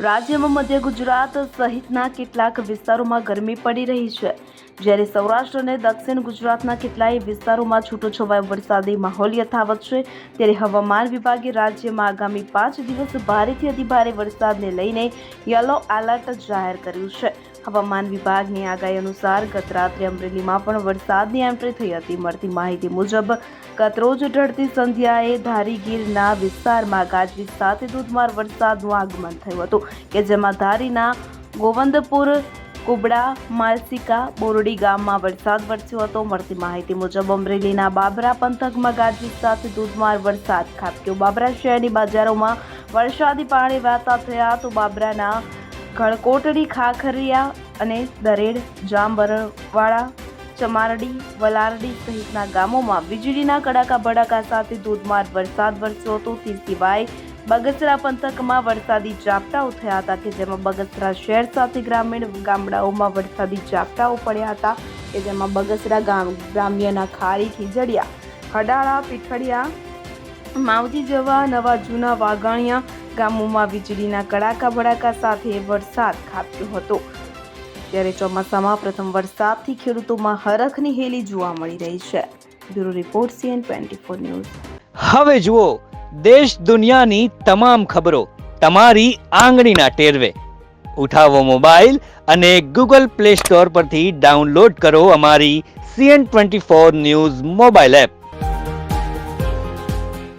રાજ્યમાં મધ્ય ગુજરાત સહિતના કેટલાક વિસ્તારોમાં ગરમી પડી રહી છે, જ્યારે સૌરાષ્ટ્ર અને દક્ષિણ ગુજરાતના કેટલાય વિસ્તારોમાં છૂટોછવાયો વરસાદી માહોલ યથાવત છે. ત્યારે હવામાન વિભાગે રાજ્યમાં આગામી 5 દિવસ ભારેથી અતિભારે વરસાદને લઈને યલો એલર્ટ જાહેર કર્યું છે. હવામાન વિભાગની આગાહી અનુસાર ગત રાત્રે અમરેલીમાં પણ વરસાદની એન્ટ્રી થઈ હતી. મળતી માહિતી મુજબ ગતરોજ ઢળતી સંધ્યાએ ધારીગીરના વિસ્તારમાં ગાજવીજ સાથે ધોધમાર વરસાદનું આગમન થયું હતું, કે જેમાં ધારીના ગોવંદપુર, કુબડા, માલસિકા, બોરડી ગામમાં વરસાદ વરસ્યો હતો. મળતી માહિતી મુજબ અમરેલીના બાબરા પંથકમાં ગાજવીજ સાથે ધોધમાર વરસાદ ખાબક્યો. બાબરા શહેરની બજારોમાં વરસાદી પાણી વહેતા થયા તો બાબરાના ગળકોટડી, ખાખરિયા અને દરેડ, જાંબરવાડા, ચમારડી, વલારડી સહિતના ગામોમાં વીજળીના કડાકા ભડાકા સાથે ધોધમાર વરસાદ વરસ્યો હતો. તે સિવાય બગસરા પંથકમાં વરસાદી ઝાપટાઓ થયા હતા, કે જેમાં બગસરા શહેર સાથે ગ્રામીણ ગામડાઓમાં વરસાદી ઝાપટાઓ પડ્યા હતા, કે જેમાં બગસરા ગ્રામ્યના ખારી, ખીજડીયા, હડાળા, પીઠડિયા, માવજી જેવા નવા જૂના વાઘાણિયા ગામોમાં વીજળીના કડાકા ભડાકા સાથે વરસાદ ખાબક્યો હતો. ત્યારે ચોમાસામાં પ્રથમ વરસાદથી ખેડૂતોમાં હરખની હેલી જોવા મળી રહી છે. Bureau report CN24 news. હવે જુઓ દેશ દુનિયાની તમામ ખબરો તમારી આંગળીના ટેરવે. ઉઠાવો મોબાઈલ અને Google Play Store પરથી ડાઉનલોડ કરો અમારી CN24 ન્યૂઝ મોબાઈલ એપ.